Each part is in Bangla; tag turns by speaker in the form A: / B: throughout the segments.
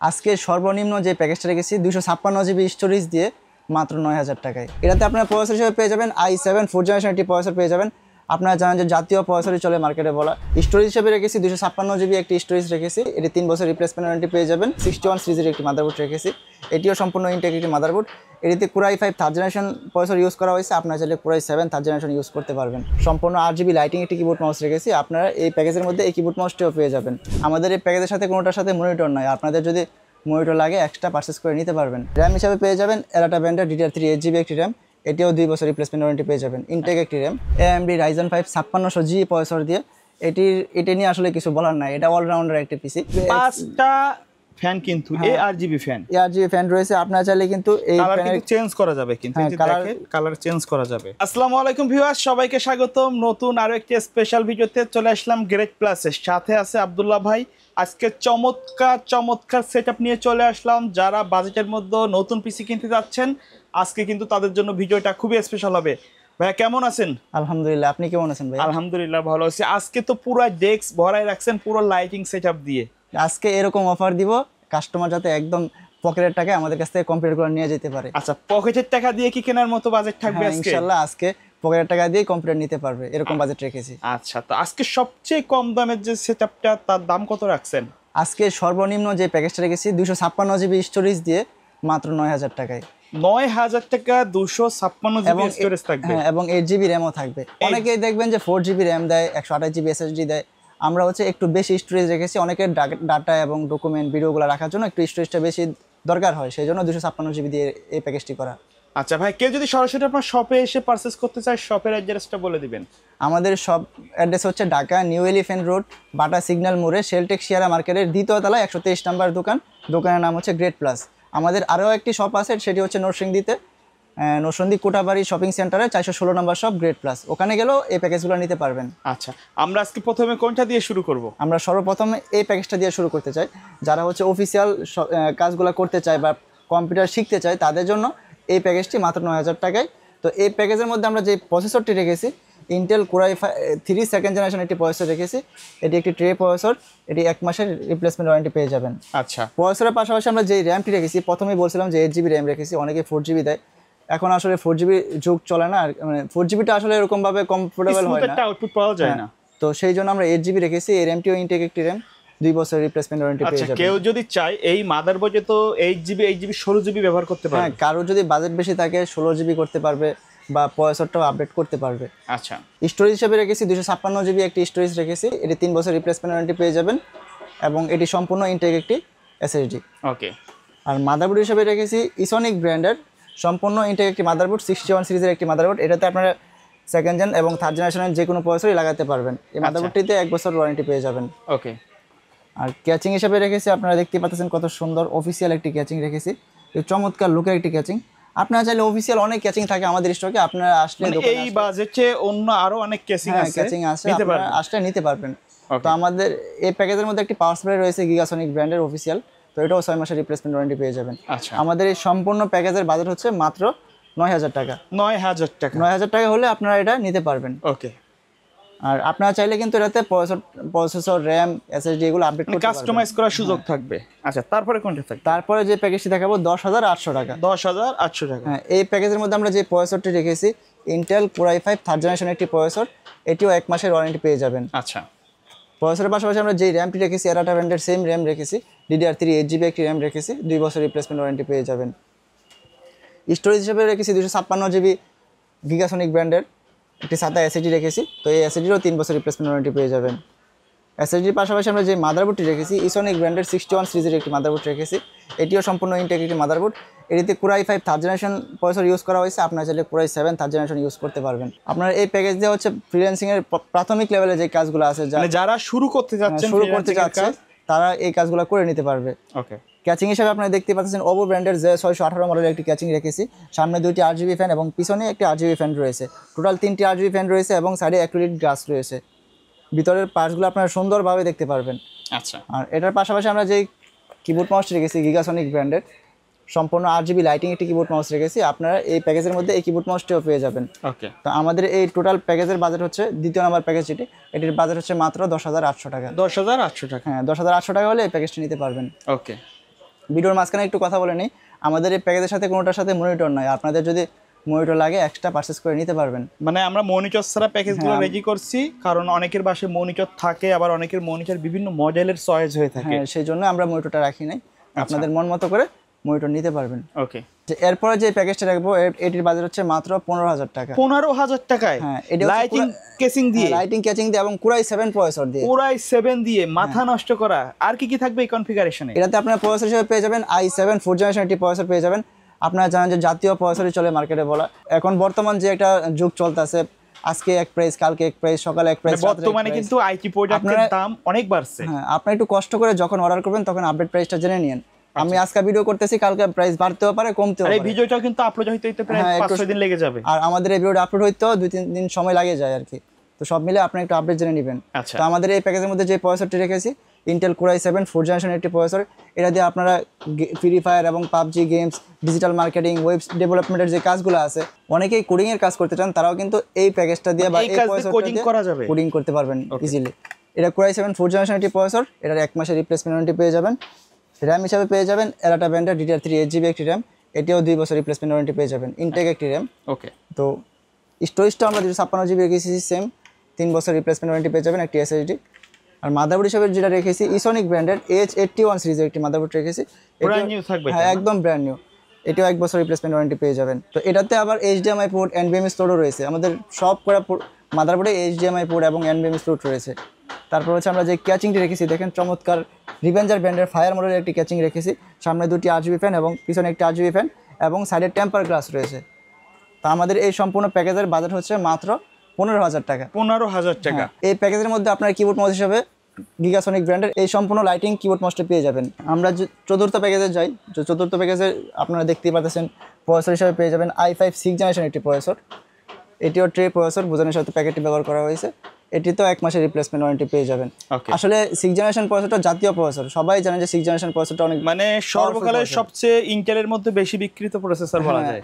A: আজকে সর্বনিম্ন যে প্যাকেজটা রেখেছি 256 জিবি স্টোরেজ দিয়ে মাত্র 9000 টাকায়। এটাতে আপনারা প্রসেসর হিসেবে পেয়ে যাবেন i7 4th জেনারেশন একটি প্রসেসর পেয়ে যাবেন। আপনারা জানেন যে জাতীয় প্রসেসরই চলে মার্কেটে বলা। স্টোরেজ হিসেবে রেখেছি 256 জিবি একটি স্টোরেজ রেখেছি। এটি 3 বছর রিপ্লেসমেন্ট ওয়ারেন্টি পেয়ে যাবেন। 61 সিরিজের একটি মাদারবোর্ড রেখেছি, এটিও সম্পূর্ণ ইনটেক একটি মাদারবোর্ড। এটিতে Core i5 3rd generation processor use করা হয়েছে। আপনারা চাইলে Core i7 3rd generation use করতে পারবেন। সম্পূর্ণ 8 জিবি লাইটিং একটি কিবোর্ড মাউস রেখেছি। আপনারা এই প্যাকেজের মধ্যে এই কিবোর্ড মাউসটিও পেয়ে যাবেন। আমাদের এই প্যাকেজের সাথে কোনোটার সাথে মনিটর নয়, আপনাদের যদি মনিটর লাগে এক্সট্রা পারচেস করে নিতে পারবেন। র্যাম হিসাবে পেয়ে যাবেন এলাটা ব্র্যান্ডের DDR3 8GB একটি র্যাম, এটিও 2 বছর রিপ্লেসমেন্ট ওয়ারেন্টি পেয়ে যাবেন। ইনটেক একটি RAM AMD Ryzen 5 5600G processor দিয়ে। এটা নিয়ে আসলে কিছু বলার নাই, এটা অলরাউন্ডার একটি পিসি।
B: 5টা ফ্যান কিন্তু ARGB ফ্যান,
A: ARGB ফ্যান রয়েছে। আপনারা চাইলে কিন্তু এই
B: ফ্যানের চেঞ্জ করা যাবে, কিন্তু কালার চেঞ্জ করা যাবে। আসসালামু আলাইকুম ভিউয়ার্স, সবাইকে স্বাগতম নতুন আরো একটি স্পেশাল ভিডিওতে। চলে আসলাম গ্রেট প্লাসের সাথে আছে আব্দুল্লাহ ভাই। আজকে চমৎকার সেটআপ নিয়ে চলে আসলাম। যারা বাজেটের মধ্যে নতুন পিসি কিনতে যাচ্ছেন, আজকে কিন্তু তাদের জন্য ভিডিওটা খুবই স্পেশাল হবে। ভাইয়া কেমন আছেন?
A: আলহামদুলিল্লাহ, আপনি কেমন আছেন ভাই?
B: আলহামদুলিল্লাহ ভালো আছি। আজকে তো পুরো ডেস্ক ভরাই রাখছেন পুরো লাইটিং সেটআপ দিয়ে।
A: আজকে এরকম অফার দিব, কাস্টমার যাতে একদম পকেটের টাকা আমাদের কাছ থেকে কম্পিউটার করে নিয়ে যেতে পারে।
B: আচ্ছা, পকেটের টাকা দিয়ে কি কেনার মতো বাজেট থাকবে আজকে?
A: ইনশাআল্লাহ আজকে পকেটের টাকা দিয়ে কম্পিউটার নিতে পারবে, এরকম বাজেট রেখেছি।
B: আচ্ছা, তো আজকে সবচেয়ে কম দামের যে সেটআপটা, তার দাম কত রাখছেন?
A: আজকে সর্বনিম্ন যে প্যাকেজটা রেখেছি 256 জিবি স্টোরেজ দিয়ে মাত্র 9000 টাকায়।
B: 9000 টাকা 256 জিবি স্টোরেজ থাকবে।
A: হ্যাঁ, এবং 8 জিবি র্যামও থাকবে। অনেকেই দেখবেন যে 4 জিবি র্যাম দেয়, 128 জিবি এসএসডি দেয়। আমরা একটু বেশি স্টোরেজ রেখেছি। অনেকের ডাটা এবং ডকুমেন্ট ভিডিওগুলো রাখার জন্য একটু স্টোরেজটা বেশি দরকার হয়, সেই জন্য 256 জিবি দিয়ে এই প্যাকেজটি করা।
B: আচ্ছা ভাই, কেউ যদি সরাসরি আপনার শপে এসে পারচেজ করতে চায়, শপের অ্যাড্রেসটা বলে দিবেন।
A: আমাদের শপ অ্যাড্রেস হচ্ছে ঢাকা নিউ এলিফ্যান্ট রোড, বাটা সিগন্যাল মোড়ে, শেলটেক শিয়ারা মার্কেটের 2য় তলায় 123 নম্বর দোকান। দোকানের নাম হচ্ছে গ্রেট প্লাস। আমাদের আরও একটি শপ আছে, সেটি হচ্ছে নরসিংদীতে, নরসিংদী কোটাবাড়ি শপিং সেন্টারে 416 নম্বর শপ গ্রেট প্লাস। ওখানে গেলেও এই প্যাকেজগুলো নিতে পারবেন।
B: আচ্ছা, আমরা আজকে প্রথমে কোনটা দিয়ে শুরু করব?
A: আমরা সর্বপ্রথমে এই প্যাকেজটা দিয়ে শুরু করতে চাই। যারা অফিসিয়াল কাজগুলো করতে চায় বা কম্পিউটার শিখতে চায়, তাদের জন্য এই প্যাকেজটি মাত্র 9000 টাকায়। তো এই প্যাকেজের মধ্যে আমরা যে প্রসেসরটি রেখেছি, Intel Core i5 3 2nd generation একটি প্রসেসর রেখেছি। এটি একটি ট্রে প্রসেসর, এটি 1 মাসের রিপ্লেসমেন্ট ওয়ারেন্টি পেয়ে যাবেন।
B: আচ্ছা,
A: প্রসেসরের পাশাপাশি আমরা যে র্যামটি রেখেছি, প্রথমেই বলছিলাম যে 8 জিবি র্যাম রেখেছি, অনেকে 4 জিবি দেয়। এখন আসলে 4 জিবি যুগ চলে না, মানে 4 জিবিটা আসলে এরকমভাবে কমফোর্টেবল হয় না,
B: আউটপুট পাওয়া যায় না।
A: তো সেই জন্য আমরা 8 জিবি রেখেছি। এই র্যামটিও ইনটেক একটি র্যাম, 2 বছর রিপ্লেসমেন্ট ওয়ারেন্টি পেয়ে যাবেন।
B: কেউ যদি চায় এই মাদারবোর্ডে তো 8 জিবি 16 জিবি ব্যবহার করতে পারবে।
A: হ্যাঁ, কারো যদি বাজেট বেশি থাকে 16 জিবি করতে পারবে বা প্রসেসরটাও আপডেট করতে পারবে।
B: আচ্ছা,
A: স্টোরেজ হিসেবে রেখেছি 256 জিবি একটি স্টোরেজ রেখেছি। এটি 3 বছর রিপ্লেসমেন্ট ওয়ারেন্টি পেয়ে যাবেন এবং এটি সম্পূর্ণ ইনটেক একটি এসএসডি।
B: ওকে।
A: আর মাদারবোর্ড হিসেবে রেখেছি ইসনিক ব্র্যান্ডের সম্পূর্ণ ইনটেক একটি মাদারবোর্ড, 61 সিরিজের একটি মাদারবোর্ড। এটাতে আপনারা 2nd জেন এবং 3rd জেনারেশনের যে কোনো প্রসেসরই লাগাতে পারবেন। এই মাদারবোর্ডটিতে 1 বছর ওয়ারেন্টি পেয়ে যাবেন।
B: ওকে।
A: আর ক্যাচিং হিসেবে রেখেছি, আপনারা দেখতে পাচ্ছেন কত সুন্দর অফিসিয়াল একটি ক্যাচিং রেখেছি। চমৎকার লুকের একটি ক্যাচিং। আপনারা চাইলে অফিসিয়াল অনেক ক্যাচিং থাকে আমাদের স্টকে, আপনারা আসলে
B: এই বাজেটে অন্য আরো অনেক ক্যাচিং আছে,
A: আপনারা আসলে নিতে পারবেন। তো আমাদের এই প্যাকেজের মধ্যে একটি পাওয়ার সাপ্লাই রয়েছে গিগাসনিক ব্র্যান্ডের অফিসিয়াল, তো এটাও 6 মাসের রিপ্লেসমেন্ট ওয়ারেন্টি পেয়ে যাবেন।
B: আচ্ছা,
A: আমাদের এই সম্পূর্ণ প্যাকেজের বাজেট হচ্ছে মাত্র 9000 টাকা।
B: 9000 টাকা,
A: 9000 টাকা হলে আপনারা এটা নিতে পারবেন।
B: ওকে।
A: আর আপনারা চাইলে কিন্তু এটাতে প্রসেসর র্যাম এসএসডি এগুলো আপডেট করতে পারবেন,
B: কাস্টমাইজ করার সুযোগ থাকবে। আচ্ছা, তারপরে কোনটা থাকবে?
A: তারপরে যে প্যাকেজটি দেখাবো 10800 টাকা।
B: 10800 টাকা।
A: হ্যাঁ, এই প্যাকেজের মধ্যে আমরা যে প্রসেসরটি রেখেছি Intel Core i5 3rd generation একটি প্রসেসর, এটিও 1 মাসের ওয়ারেন্টি পেয়ে যাবেন।
B: আচ্ছা,
A: প্রসেসরের পাশাপাশি আমরা যে র্যামটি রেখেছি এলাটা ব্র্যান্ডের সেম র্যাম রেখেছি, DDR3 8GB একটি র্যাম রেখেছি, 2 বছর রিপ্লেসমেন্ট ওয়ারেন্টি পেয়ে যাবেন। স্টোরেজ হিসেবে রেখেছি 256 জিবি গিগাসনিক ব্র্যান্ডের একটি সাদা এসএসডি রেখেছি, তো এই এসএসডিরও 3 বছর রিপ্লেসমেন্ট ওয়ারেন্টি পেয়ে যাবেন। এসএসডির পাশাপাশি আমরা যে মাদারবোর্ডটি রেখেছি ইসনিক ব্র্যান্ডের 61 সিরিজের একটি মাদারবোর্ড রেখেছি, এটিও সম্পূর্ণ ইনটেক একটি মাদারবোর্ড। এটিতে Core i5 3rd generation processor use করা হয়েছে। আপনারা চাইলে Core i7 3rd generation use করতে পারবেন। আপনারা এই প্যাকেজ দিয়ে ফ্রিল্যান্সিং এর প্রাথমিক লেভেলে যে কাজগুলো আছে,
B: যারা শুরু করতে যাচ্ছে
A: তারা এই কাজগুলো করে নিতে পারবে।
B: ওকে।
A: ক্যাচিং হিসেবে আপনারা দেখতে পাচ্ছেন ওভো ব্র্যান্ডের যে 618 মডেলের একটি ক্যাচিং রেখেছি। সামনে 2টি RGB ফ্যান এবং পিছনে একটি RGB ফ্যান রয়েছে। টোটাল 3টি RGB ফ্যান রয়েছে এবং সাইডে অ্যাক্রিলিক গ্লাস রয়েছে। ভিতরের পার্টসগুলো আপনারা সুন্দরভাবে দেখতে পারবেন।
B: আচ্ছা,
A: আর এটার পাশাপাশি আমরা যে কিবোর্ড মাউসটি রেখেছি গিগাসনিক ব্র্যান্ডের সম্পূর্ণ RGB লাইটিং একটি কিবোর্ড মাউস রেখেছি। আপনারা এই প্যাকেজের মধ্যে এই কিবোর্ড মাউসটিও পেয়ে যাবেন।
B: ওকে।
A: তো আমাদের এই টোটাল প্যাকেজের বাজেট হচ্ছে, 2য় নম্বর প্যাকেজ যেটি, এটির বাজেট হচ্ছে মাত্র 10800 টাকা।
B: 10800 টাকা।
A: হ্যাঁ, 10800 টাকা হলে এই প্যাকেজটি নিতে পারবেন।
B: ওকে।
A: ভিডিওর মাঝখানে একটু কথা বলে নিই, আমাদের এই প্যাকেজের সাথে কোনোটার সাথে মনিটর নাই। আপনাদের যদি মনিটর লাগে এক্সট্রা পারচেস করে নিতে পারবেন।
B: মানে আমরা মনিটর ছাড়া প্যাকেজগুলো রেডি করছি, কারণ অনেকের বাসায় মনিটর থাকে, আবার অনেকের মনিটর বিভিন্ন মডেলের চয়েস হয়ে থাকে।
A: হ্যাঁ, সেই জন্য আমরা মনিটরটা রাখি নাই। আপনাদের মন মতো করে মনিটর নিতে পারবেন।
B: ওকে,
A: এরপরে যে প্যাকেজটা রাখবো এটির বাজেট হচ্ছে মাত্র 15,000 টাকা।
B: 15,000 টাকায়?
A: হ্যাঁ,
B: লাইটিং কেসিং দিয়ে,
A: লাইটিং কেচিং দিয়ে এবং কুরাই 7 প্রসেসর দিয়ে।
B: কুরাই 7 দিয়ে মাথা নষ্ট করা। আর কি কি থাকবে এই কনফিগারেশনে?
A: এটাতে আপনার প্রসেসর হিসেবে পেয়ে যাবেন i7 4th জেনারেশন একটি প্রসেসর পেয়ে যাবেন। আপনারা জানেন যে জাতীয় প্রসেসরই চলে মার্কেটে বলা। এখন বর্তমান যে একটা যুগ চলতেছে, আজকে এক প্রাইস, কালকে এক প্রাইস, সকালে এক প্রাইস।
B: বর্তমানে কিন্তু আইটি প্রোডাক্টের দাম অনেক বাড়ছে।
A: হ্যাঁ, আপনি একটু কষ্ট করে যখন অর্ডার করবেন তখন আপডেট প্রাইসটা জেনে নিন। আমি আজকে ভিডিও করতেছি, কালকে প্রাইস বাড়তেও পারে, কমতেও পারে।
B: এই ভিডিওটাও কিন্তু আপলোড হইতে প্রায় 5-6 দিন লেগে যাবে।
A: আর আমাদের এই ভিডিওটা আপলোড হইতেও 2-3 দিন সময় লাগে যায় আর কি। তো সব মিলে আপনি একটু আপডেট জেনে নেবেন।
B: আচ্ছা,
A: তো আমাদের এই প্যাকেজের মধ্যে যে প্রসেসরটি রেখেছি Intel core i7 4th generation একটি প্রসেসর। এটা দিয়ে আপনারা ফ্রি ফায়ার এবং PUBG games, digital marketing, web ডেভেলপমেন্টের যে কাজগুলো আছে, অনেকেই কোডিং এর কাজ করতে চান, তারাও কিন্তু এই প্যাকেজটা দিয়ে বা এই প্রসেসরটা দিয়ে কোডিং করতে পারবেন ইজিলি। এটা কোর i7 4th জেনারেশন একটি প্রসেসর। এটার 1 মাসের রিপ্লেসমেন্ট ওয়ারেন্টি পেয়ে যাবেন। র্যাম হিসাবে পেয়ে যাবেন এরাটা ব্র্যান্ডের DDR3 8GB একটি র্যাম। এটিও 2 বছর রিপ্লেসমেন্ট ওয়ারেন্টি পেয়ে যাবেন। ইনটেক একটি র্যাম।
B: ওকে,
A: তো স্টোরেজটা আমরা 256GB রেখেছি, সেম 3 বছর রিপ্লেসমেন্ট ওয়ারেন্টি পেয়ে যাবেন, একটি SSD। আর মাদারবোর্ড হিসাবে যেটা রেখেছি ইসোনিক ব্র্যান্ডের H81 সিরিজের একটি মাদারবোর্ড রেখেছি।
B: ব্র্যান্ড নিউ থাকবে।
A: হ্যাঁ, একদম ব্র্যান্ড নিউ। এটাও 1 বছর রিপ্লেসমেন্ট ওয়ারেন্টি পেয়ে যাবেন। তো এটাতে আবার HDMI পোর্ট, NVMe স্লোটও রয়েছে। আমাদের সব করা মাদারবোর্ডে HDMI পোর্ট এবং NVMe স্লোট রয়েছে। তারপর হচ্ছে আমরা যে ক্যাচিংটি রেখেছি, দেখেন চমৎকার রিভেঞ্জার ব্র্যান্ডের ফায়ার মডেলের একটি ক্যাচিং রেখেছি। সামনে 2টি RGB ফ্যান এবং পিছনে একটি RGB ফ্যান এবং সাইডে টেম্পার গ্লাস রয়েছে। তো আমাদের এই সম্পূর্ণ প্যাকেজের বাজেট হচ্ছে মাত্র 15,000 টাকা।
B: 15,000 টাকা।
A: এই প্যাকেজের মধ্যে আপনার কিবোর্ড মাউস হিসেবে গিগাসনিক ব্র্যান্ডের এই সম্পূর্ণ লাইটিং কিবোর্ড মাউসটা পেয়ে যাবেন। আমরা চতুর্থ প্যাকেজে যাই। চতুর্থ প্যাকেজে আপনারা দেখতেই পাচ্ছেন প্রসেসর হিসেবে পেয়ে যাবেন i5 6th জেনারেশন একটি প্রসেসর। এটিও ট্রে প্রসেসর, বোঝানোর সাথে প্যাকেটটি ব্যবহার করা হয়েছে। এটি তো 1 মাসের রিপ্লেসমেন্ট ওয়ারেন্টি পেয়ে যাবেন। আসলে 6th জেনারেশন প্রসেসরটা জাতীয় প্রসেসর, সবাই জানেন যে 6th জেনারেশন প্রসেসরটা অনেক
B: মানে সর্বকালের সবচেয়ে ইন্টেলের মধ্যে বেশি বিক্রিত প্রসেসর বলা যায়।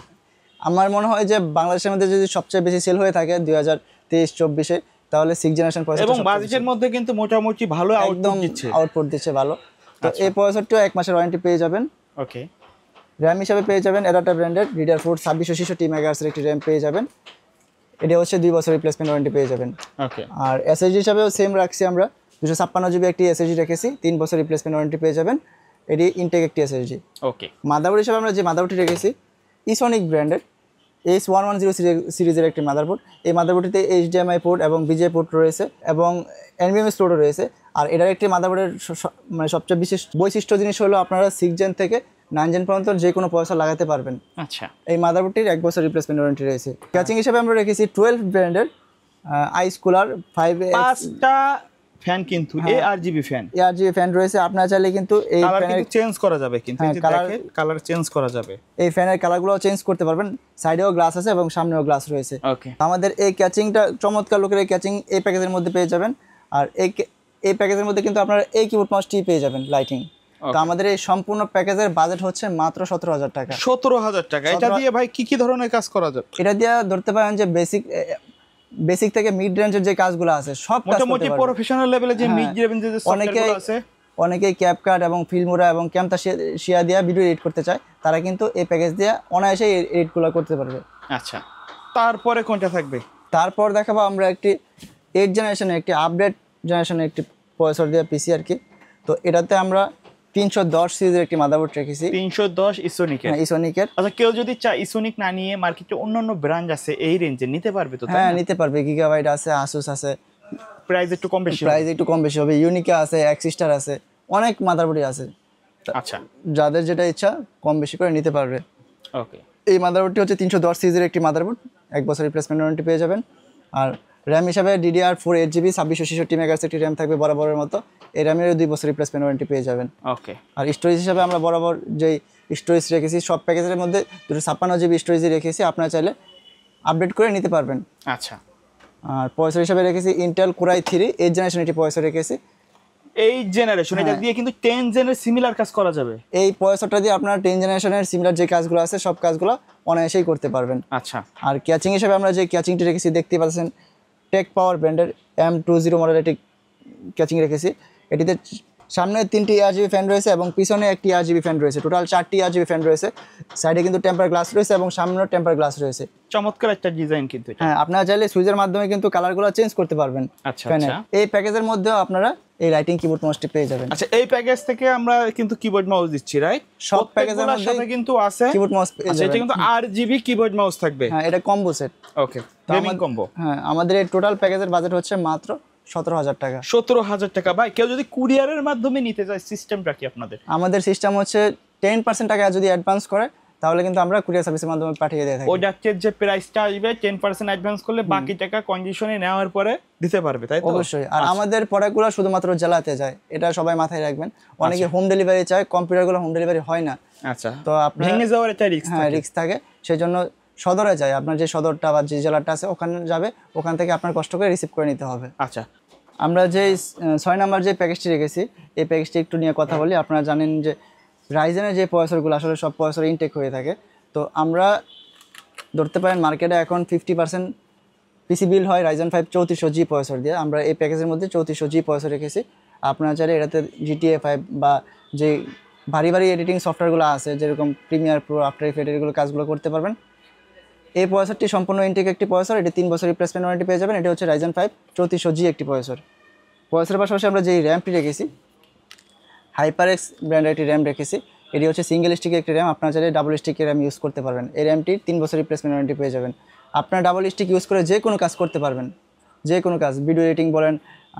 A: আমার মনে হয় যে বাংলাদেশের মধ্যে যদি সবচেয়ে বেশি সেল হয়ে থাকে 2023-24-এ, তাহলে 6th জেনারেশন প্রসেসর
B: এবং বাজেটের মধ্যে কিন্তু মোটামুটি ভালো আউটপুট দিচ্ছে
A: ভালো। তো এই প্রসেসরটিও 1 মাসের ওয়ারেন্টি পেয়ে যাবেন।
B: ওকে,
A: র্যাম হিসাবে পেয়ে যাবেন এরাটা ব্র্যান্ডের DDR4 2666 মেগাহার্টজের একটি র্যাম পেয়ে যাবেন। এটা হচ্ছে 2 বছর রিপ্লেসমেন্ট ওয়ারেন্টি পেয়ে যাবেন।
B: ওকে,
A: আর SSD হিসাবেও সেম রাখছি আমরা, 256GB একটি SSD রেখেছি, 3 বছর রিপ্লেসমেন্ট ওয়ারেন্টি পেয়ে যাবেন। এটি ইনটেক একটি SSD।
B: ওকে,
A: মাদারবোর্ড হিসাবে আমরা যে মাদারবোর্ডটি রেখেছি ইসোনিক ব্র্যান্ডের H110 সিরিজের একটি মাদারবোর্ড। এই মাদারবোর্ডটিতে HDMI পোর্ট এবং BGA পোর্ট রয়েছে এবং NVMe স্লোটও রয়েছে। আর এটার একটি মাদারবোর্ডের মানে সবচেয়ে বিশেষ বৈশিষ্ট্য জিনিস হলো আপনারা 6 জেন থেকে 9 জেন পর্যন্ত যে কোনো প্রসেসর লাগাতে পারবেন।
B: আচ্ছা,
A: এই মাদারবোর্ডটির 1 বছর রিপ্লেসমেন্ট ওয়ারেন্টি রয়েছে। ক্যাচিং হিসাবে আমরা রেখেছি 12 ব্র্যান্ডের আইস কুলার
B: 5টা ফ্যান, কিন্তু ARGB ফ্যান।
A: ARGB ফ্যান রয়েছে। আপনারা চাইলে কিন্তু এই
B: ফ্যানের চেঞ্জ করা যাবে, কিন্তু কালার চেঞ্জ করা যাবে।
A: এই ফ্যানের কালারগুলো চেঞ্জ করতে পারবেন। সাইডেও গ্লাস আছে এবং সামনেও গ্লাস রয়েছে।
B: ওকে, আমাদের
A: এই ক্যাচিংটা চমৎকার লোকের এই ক্যাচিং এই প্যাকেজের মধ্যে পেয়ে যাবেন। আর এই প্যাকেজের মধ্যে কিন্তু আপনারা এই কিবোর্ড মাউসটি পেয়ে যাবেন লাইটিং। তো আমাদের এই সম্পূর্ণ প্যাকেজের বাজেট হচ্ছে মাত্র 17,000 টাকা।
B: 17,000 টাকা। এটা দিয়ে ভাই কি কি ধরনের কাজ করা যাবে?
A: এটা দিয়ে ধরতে পারেন যে বেসিক থেকে মিড রেঞ্জের যে কাজগুলো আছে সব কাজ
B: মোটামুটি প্রফেশনাল লেভেলে যে মিড রেঞ্জের যে সফটওয়্যারগুলো আছে,
A: অনেকেই ক্যাপকাট এবং ফিল্মোরা এবং ক্যামতাশিয়া দিয়ে ভিডিও এডিট করতে চায়, তারা কিন্তু এই প্যাকেজ দিয়ে অনায়াসে এডিটগুলো করতে পারবে।
B: আচ্ছা, তারপরে কোনটা থাকবে?
A: তারপর দেখাবো আমরা একটি 8th জেনারেশনের একটি আপডেট জেনারেশনের একটি প্রসেসর দিয়ে পিসি আর কি। তো এটাতে আমরা 310 সিরিজের একটি মাদারবোর্ড রেখেছি।
B: 310 ইসোনিকের।
A: ইসোনিকের।
B: আচ্ছা, কেউ যদি চায় ইসোনিক না নিয়ে মার্কেটে অন্যান্য ব্র্যান্ড আছে এই রেঞ্জে নিতে পারবে তো?
A: হ্যাঁ, নিতে পারবে। গিগাবাইট আছে, আসুস আছে।
B: প্রাইস একটু কম বেশি হবে।
A: ইউনিকা আছে, এক্সিস্টার আছে, অনেক মাদারবোর্ডই আছে।
B: আচ্ছা, যাদের
A: যেটা ইচ্ছা কম বেশি করে নিতে পারবে।
B: ওকে,
A: এই মাদারবোর্ডটি হচ্ছে 310 সিরিজের একটি মাদারবোর্ড, 1 বছর রিপ্লেসমেন্ট ওয়ারেন্টি পেয়ে যাবেন। আর র্যাম হিসাবে DDR4 8GB 2666 মেগাহার্টজ একটি র্যাম থাকবে বরাবরের মতো। এই র্যামের 2 বছর রিপ্লেসমেন্ট ওয়ারেন্টি পেয়ে যাবেন।
B: ওকে, আর
A: স্টোরেজ হিসাবে আমরা বরাবর যেই স্টোরেজ রেখেছি সব প্যাকেজের মধ্যে 256GB স্টোরেজই রেখেছি, আপনারা চাইলে আপডেট করে নিতে পারবেন।
B: আচ্ছা,
A: আর প্রসেসর হিসাবে রেখেছি Intel core i3 8th generation একটি প্রসেসর রেখেছি।
B: এই জেনারেশন এটা দিয়ে কিন্তু 10 জেনের সিমিলার কাজ করা যাবে।
A: এই প্রসেসরটা দিয়ে আপনারা 10 জেনারেশনের সিমিলার যে কাজগুলো আছে সব কাজগুলো অনায়াসেই করতে পারবেন।
B: আচ্ছা,
A: আর ক্যাচিং হিসাবে আমরা যে ক্যাচিংটি রেখেছি দেখতে পাচ্ছেন টেক পাওয়ার ব্র্যান্ডের M20 মডেলের একটি ক্যাচিং রেখেছি। এটিতে সামনে 3টি RGB ফ্যান রয়েছে এবং পিছনে একটি RGB ফ্যান রয়েছে, টোটাল 4টি RGB ফ্যান রয়েছে। সাইডে কিন্তু টেম্পার গ্লাস রয়েছে এবং সামনেও টেম্পার গ্লাস রয়েছে।
B: চমৎকার একটা ডিজাইন কিন্তু এটা।
A: হ্যাঁ, আপনারা চাইলে সুইচের মাধ্যমে কিন্তু কালারগুলো চেঞ্জ করতে পারবেন।
B: আচ্ছা
A: ফ্যানের
B: আচ্ছা।
A: এই প্যাকেজের মধ্যেও আপনারা এই লাইটিং কিবোর্ড মাউসটি পেয়ে যাবেন।
B: আচ্ছা, এই প্যাকেজ থেকে আমরা কিন্তু কিবোর্ড মাউস দিচ্ছি, রাইট?
A: সব প্যাকেজের
B: প্রত্যেকগুলোর সাথে কিন্তু আছে
A: কিবোর্ড মাউস পেয়ে
B: আচ্ছা, এটা
A: যাবেন।
B: কিন্তু RGB কিবোর্ড মাউস থাকবে।
A: হ্যাঁ, এটা কম্বো সেট।
B: ওকে, গেমিং কম্বো।
A: হ্যাঁ, আমাদের এই টোটাল প্যাকেজের বাজেট হচ্ছে মাত্র 17,000 টাকা।
B: 17,000 টাকা। ভাই, কেউ যদি কুরিয়ারের মাধ্যমে নিতে চায়, সিস্টেমটা কি আপনাদের?
A: আমাদের সিস্টেম হচ্ছে 10% টাকা যদি অ্যাডভান্স করে তাহলে কিন্তু আমরা কুরিয়ার সার্ভিসের মাধ্যমে পাঠিয়ে দিয়ে থাকি।
B: ওই ডাক্টের যে প্রাইসটা আসবে 10% অ্যাডভান্স করলে বাকি টাকা কন্ডিশনে নেওয়ার পরে দিতে পারবে, তাই তো?
A: অবশ্যই। আর আমাদের প্রোডাক্টগুলো শুধুমাত্র জেলাতে যায়, এটা সবাই মাথায় রাখবেন। অনেকে হোম ডেলিভারি চায়, কম্পিউটারগুলো হোম ডেলিভারি হয় না।
B: আচ্ছা,
A: তো আপনার
B: ভেঙে যাওয়ার একটা রিস্ক।
A: হ্যাঁ, রিস্ক থাকে। সেই জন্য সদরে যায়, আপনার যে সদরটা বা যে জেলাটা আছে ওখানে যাবে, ওখান থেকে আপনার কষ্ট করে রিসিভ করে নিতে হবে।
B: আচ্ছা,
A: আমরা যে 6 নাম্বার যে প্যাকেজটি রেখেছি, এই প্যাকেজটি একটু নিয়ে কথা বলি। আপনারা জানেন যে রাইজেনের যে প্রসেসরগুলো আসলে সব প্রসেসর ইনটেক হয়ে থাকে। তো আমরা ধরতে পারেন মার্কেটে এখন 50% পিসি বিল হয় রাইজেন 5 3400G প্রসেসর দিয়ে। আমরা এই প্যাকেজের মধ্যে 3400G প্রসেসর রেখেছি। আপনারা চাইলে এটাতে GTA 5 বা যে ভারী ভারী এডিটিং সফটওয়্যারগুলো আছে, যেরকম প্রিমিয়ার প্রো, আফটার ইফেক্ট, এগুলো কাজগুলো করতে পারবেন। এই প্রসেসরটি সম্পূর্ণ ইনটেক একটি প্রসেসর। এটি 3 বছর রিপ্লেসমেন্ট ওয়ারেন্টি পেয়ে যাবেন। এটা হচ্ছে রাইজেন 5 3400G একটি প্রসেসর। প্রসেসরের পাশাপাশি আমরা যে র্যামটি রেখেছি, HyperX ব্র্যান্ডের একটি র্যাম রেখেছি। এটি হচ্ছে সিঙ্গেল স্টিকের একটি র্যাম। আপনারা চাইলে ডাবল স্টিকের র্যাম ইউজ করতে পারবেন। এই র্যামটি 3 বছর রিপ্লেসমেন্ট ওয়ারেন্টি পেয়ে যাবেন। আপনার ডাবল স্টিক ইউজ করে যে কোনো কাজ করতে পারবেন, যে কোনো কাজ, ভিডিও এডিটিং বলেন,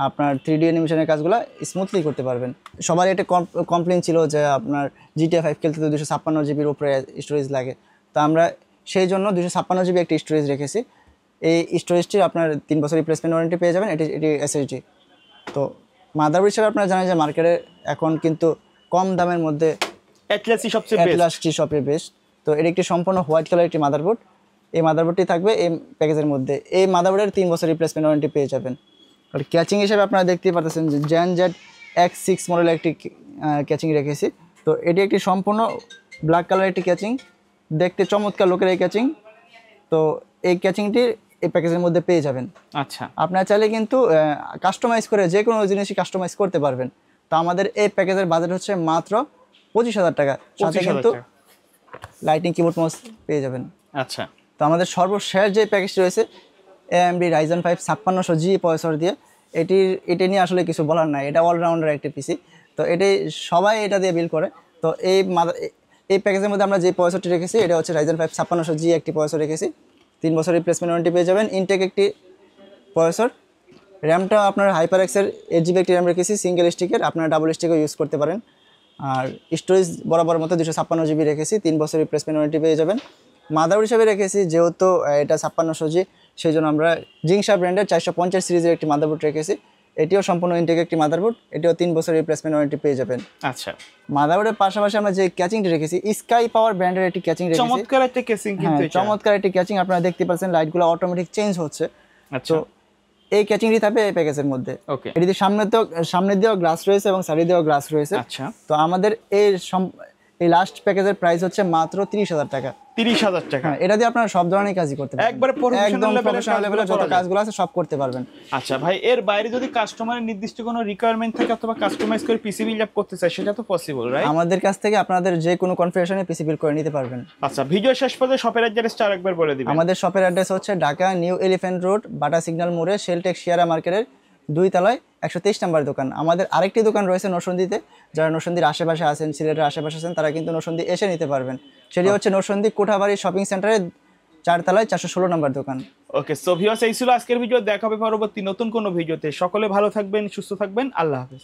A: আপনার 3D অ্যানিমেশনের কাজগুলো স্মুথলি করতে পারবেন। সবারই একটা কমপ্লেন ছিল যে আপনার GTA 5 খেলতে তো 256GB উপরে স্টোরেজ লাগে। তো আমরা সেই জন্য 256GB একটি স্টোরেজ রেখেছি। এই স্টোরেজটি আপনার 3 বছর রিপ্লেসমেন্ট ওয়ারেন্টি পেয়ে যাবেন। এটি SSD। তো মাদারবোর্ড হিসেবে আপনারা জানেন যে মার্কেটে এখন কিন্তু কম দামের মধ্যে
B: অ্যাটলাসই সবচেয়ে বেস্ট।
A: অ্যাটলাসটি সবচেয়ে বেস্ট। তো এটি একটি সম্পূর্ণ হোয়াইট কালার একটি মাদারবোর্ড। এই মাদারবোর্ডটি থাকবে এই প্যাকেজের মধ্যে। এই মাদারবোর্ডের 3 বছর রিপ্লেসমেন্ট ওয়ারেন্টি পেয়ে যাবেন। আর ক্যাচিং হিসেবে আপনারা দেখতেই পাচ্ছেন যে Gen Z X6 মডেলের একটি ক্যাচিং রেখেছি। তো এটি একটি সম্পূর্ণ ব্ল্যাক কালারের একটি ক্যাচিং, দেখতে চমৎকার লোকের এই ক্যাচিং। তো এই ক্যাচিংটি এই প্যাকেজের মধ্যে পেয়ে যাবেন।
B: আচ্ছা,
A: আপনারা চাইলে কিন্তু কাস্টমাইজ করে যে কোনো জিনিসই কাস্টমাইজ করতে পারবেন। তো আমাদের এই প্যাকেজের বাজেট হচ্ছে মাত্র 25,000 টাকা। সাথে কিন্তু লাইটিং কিবোর্ড মাউস পেয়ে যাবেন।
B: আচ্ছা,
A: তো আমাদের সর্বশেষ যে প্যাকেজটি রয়েছে AMD Ryzen 5 5600G প্রসেসর দিয়ে, এটি নিয়ে আসলে কিছু বলার নাই। এটা অলরাউন্ডার একটি পিসি। তো এটি সবাই এটা দিয়ে বিল করে। তো এই প্যাকেজের মধ্যে আমরা যে প্রসেসরটি রেখেছি, এটা হচ্ছে Ryzen 5 5600G একটি প্রসেসর রেখেছি। 3 বছর রিপ্লেসমেন্ট ওয়ারেন্টি পেয়ে যাবেন। ইনটেক একটি প্রসেসর। র্যামটা আপনার HyperX-এর 8GB একটি র্যাম রেখেছি, সিঙ্গেল স্টিকের। আপনারা ডাবল স্টিকও ইউজ করতে পারেন। আর স্টোরেজ বরাবর মতো 256GB রেখেছি। 3 বছর রিপ্লেসমেন্ট ওয়ারেন্টি পেয়ে যাবেন। মাদারবোর্ড হিসেবে রেখেছি, যেহেতু এটা 5600G, সেই জন্য আমরা জিংসা ব্র্যান্ডের 450 সিরিজের একটি মাদারবোর্ড রেখেছি। এটিও সম্পূর্ণ ইনটেক একটি মাদারবোর্ড। এটিও 3 বছর রিপ্লেসমেন্ট ওয়ারেন্টি পেয়ে যাবেন।
B: আচ্ছা,
A: মাদারবোর্ডের পাশাপাশি আমরা যে ক্যাচিংটি রেখেছি, স্কাই পাওয়ার ব্র্যান্ডের একটি ক্যাচিং রেখেছি।
B: চমৎকার একটা কেসিং কিন্তু এটা।
A: চমৎকার একটি ক্যাচিং। আপনারা দেখতে পাচ্ছেন লাইটগুলো অটোমেটিক চেঞ্জ হচ্ছে।
B: আচ্ছা,
A: তো এই ক্যাচিংটি থাকবে এই প্যাকেজের মধ্যে।
B: ওকে।
A: এটিতে সামনে দিয়েও গ্লাস রয়েছে এবং সাইডে দিয়েও গ্লাস রয়েছে।
B: আচ্ছা,
A: তো আমাদের এই লাস্ট প্যাকেজের প্রাইস হচ্ছে মাত্র 30,000 টাকা।
B: 30,000 টাকা।
A: হ্যাঁ, এটা দিয়ে আপনারা সব ধরনের কাজই করতে পারবেন।
B: একবারে প্রফেশনাল
A: লেভেলে যত কাজগুলো আছে সব করতে পারবেন।
B: আচ্ছা ভাই, এর বাইরে যদি কাস্টমারের নির্দিষ্ট কোনো রিকোয়ারমেন্ট থাকে অথবা কাস্টমাইজ করে পিসি বিল্ড আপ করতে চায়, সেটা তো পসিবল, রাইট?
A: আমাদের কাছ থেকে আপনাদের যে কোনো কনফিগারেশনে পিসি বিল্ড করে নিতে পারবেন।
B: আচ্ছা, ভিডিও শেষ পর্যন্ত শপের অ্যাড্রেসটা আরেকবার বলে দিবেন।
A: আমাদের শপের অ্যাড্রেস হচ্ছে ঢাকা নিউ এলিফ্যান্ট রোড, বাটা সিগন্যাল মোড়ে, শেলটেক শিয়ারা মার্কেটের 2 তলায় 123 নম্বর দোকান। আমাদের আরেকটি দোকান রয়েছে নরসিংদীতে। যারা নরসিংদীর আশেপাশে আছেন, সিলেটের আশেপাশে আছেন, তারা কিন্তু নরসিংদী এসে নিতে পারবেন। সেটি হচ্ছে নরসিংদী কোঠাবাড়ি শপিং সেন্টারের 4 তলায় 416 নম্বর দোকান।
B: ওকে, সো ভিউয়ার্স, এই ছিল আজকের ভিডিও। দেখা হবে পরবর্তী নতুন কোনো ভিডিওতে। সকলে ভালো থাকবেন, সুস্থ থাকবেন। আল্লাহ হাফেজ।